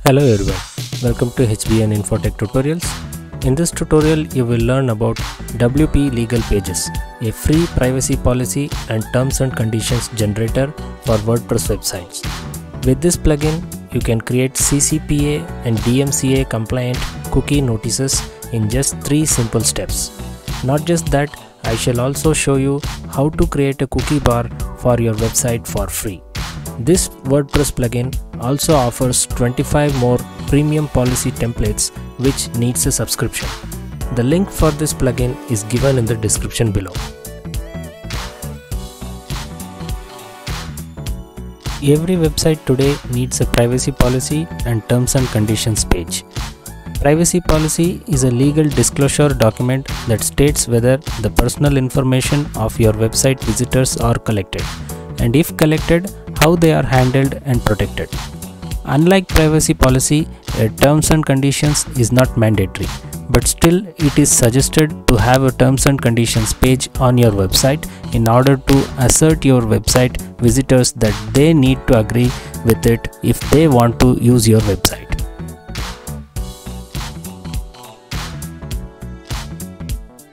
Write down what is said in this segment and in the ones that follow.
Hello everyone, welcome to HBN Infotech Tutorials. In this tutorial you will learn about WP Legal Pages, a free privacy policy and terms and conditions generator for WordPress websites. With this plugin, you can create CCPA and DMCA compliant cookie notices in just 3 simple steps. Not just that, I shall also show you how to create a cookie bar for your website for free. This WordPress plugin also offers 25 more premium policy templates which needs a subscription. The link for this plugin is given in the description below. Every website today needs a privacy policy and terms and conditions page. Privacy policy is a legal disclosure document that states whether the personal information of your website visitors are collected, and if collected, how they are handled and protected. Unlike privacy policy, a terms and conditions is not mandatory, but still it is suggested to have a terms and conditions page on your website in order to assert your website visitors that they need to agree with it if they want to use your website.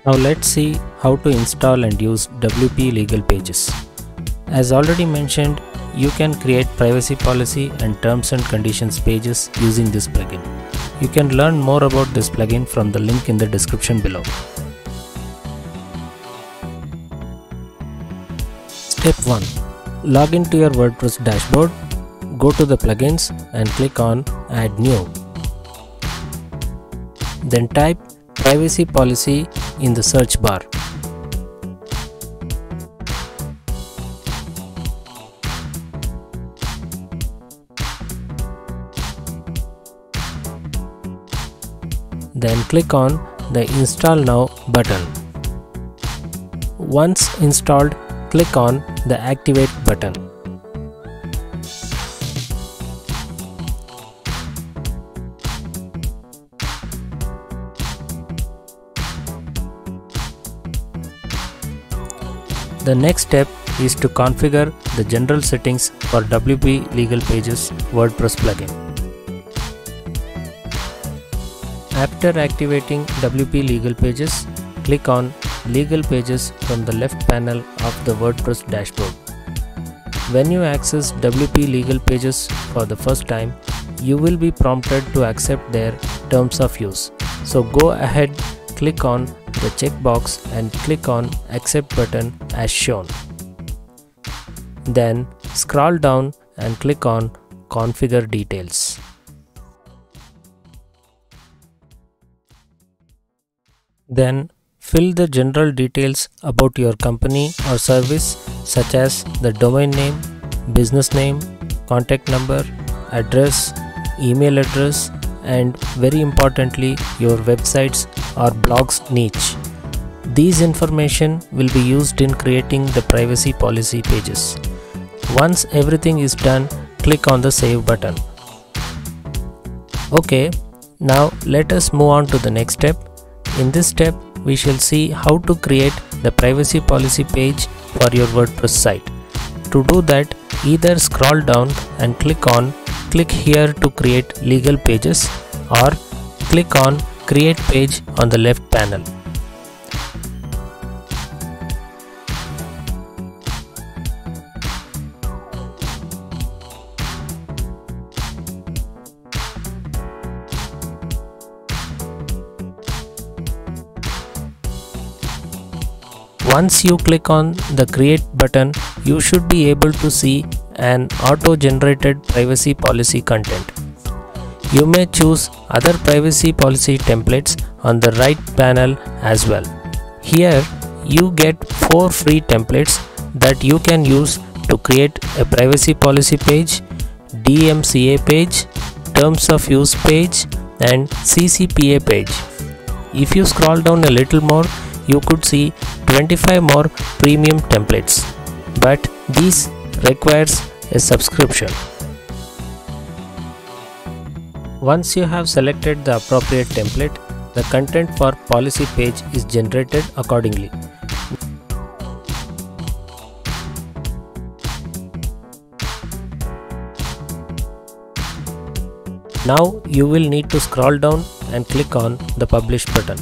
Now let's see how to install and use WP Legal Pages. As already mentioned, you can create privacy policy and terms and conditions pages using this plugin. You can learn more about this plugin from the link in the description below. Step 1. Log into your WordPress dashboard, go to the plugins and click on Add New. Then type Privacy Policy in the search bar. Then click on the Install Now button. Once installed, click on the Activate button. The next step is to configure the general settings for WP Legal Pages WordPress plugin. After activating WP Legal Pages, click on Legal Pages from the left panel of the WordPress dashboard. When you access WP Legal Pages for the first time, you will be prompted to accept their terms of use. So go ahead, click on the checkbox and click on Accept button as shown. Then scroll down and click on Configure Details. Then fill the general details about your company or service such as the domain name, business name, contact number, address, email address, and very importantly your website's or blog's niche. These information will be used in creating the privacy policy pages. Once everything is done, click on the Save button. Okay, now let us move on to the next step. In this step, we shall see how to create the privacy policy page for your WordPress site. To do that, either scroll down and click here to create legal pages, or click on Create Page on the left panel. Once you click on the Create button, you should be able to see an auto-generated privacy policy content. You may choose other privacy policy templates on the right panel as well. Here you get 4 free templates that you can use to create a privacy policy page, DMCA page, terms of use page, and CCPA page. If you scroll down a little more, you could see 25 more premium templates, but these requires a subscription. Once you have selected the appropriate template, the content for policy page is generated accordingly. Now you will need to scroll down and click on the Publish button.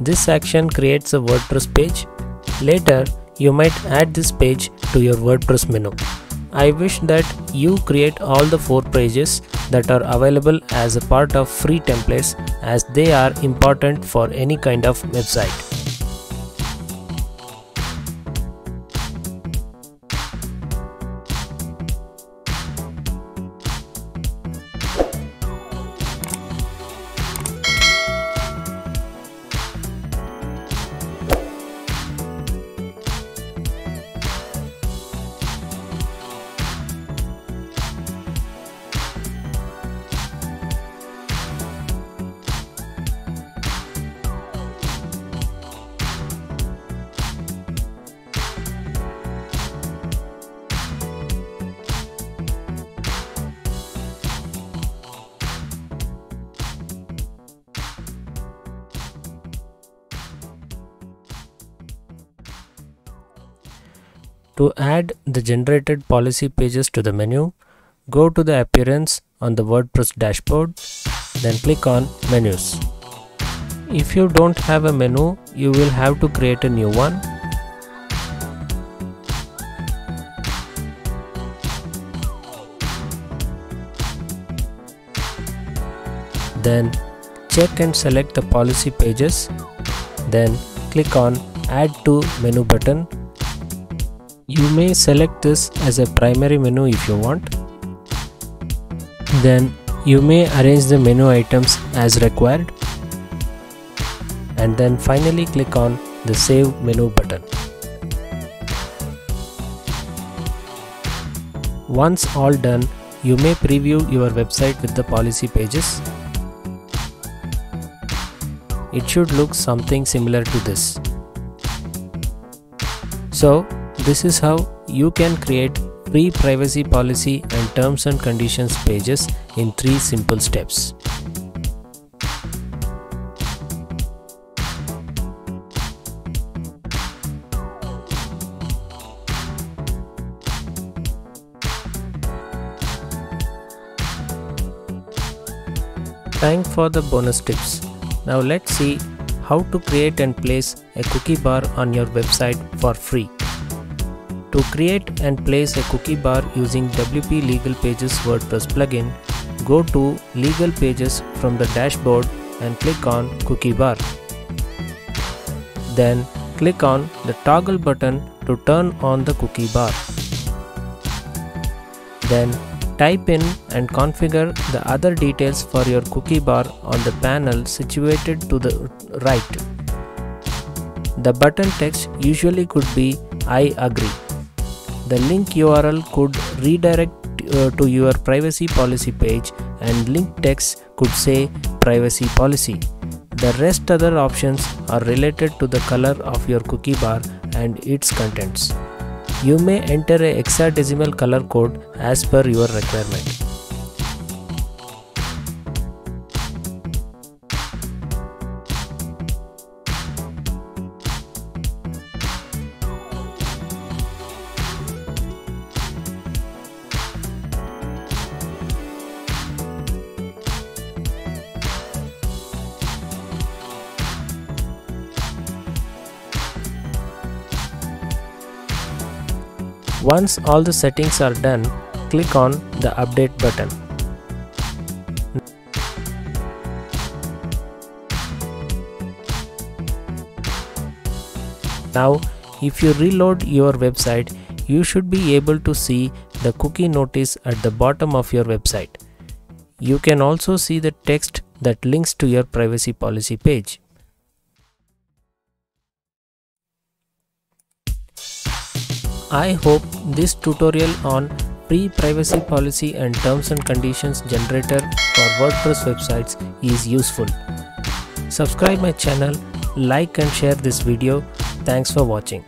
This action creates a WordPress page. Later, you might add this page to your WordPress menu. I wish that you create all the 4 pages that are available as a part of free templates, as they are important for any kind of website. To add the generated policy pages to the menu, go to the appearance on the WordPress dashboard, then click on Menus. If you don't have a menu, you will have to create a new one. Then check and select the policy pages, then click on Add to Menu button. You may select this as a primary menu if you want. Then you may arrange the menu items as required. And then finally click on the Save Menu button. Once all done, you may preview your website with the policy pages. It should look something similar to this. So, this is how you can create free privacy policy and terms and conditions pages in 3 simple steps. Time for the bonus tips. Now let's see how to create and place a cookie bar on your website for free. To create and place a cookie bar using WP Legal Pages WordPress plugin, go to Legal Pages from the dashboard and click on Cookie Bar. Then click on the toggle button to turn on the cookie bar. Then type in and configure the other details for your cookie bar on the panel situated to the right. The button text usually could be I agree. The link URL could redirect to your privacy policy page, and link text could say privacy policy. The rest other options are related to the color of your cookie bar and its contents. You may enter a hexadecimal color code as per your requirement. Once all the settings are done, click on the Update button. Now, if you reload your website, you should be able to see the cookie notice at the bottom of your website. You can also see the text that links to your privacy policy page. I hope this tutorial on free privacy policy and terms and conditions generator for WordPress websites is useful. Subscribe my channel, like and share this video. Thanks for watching.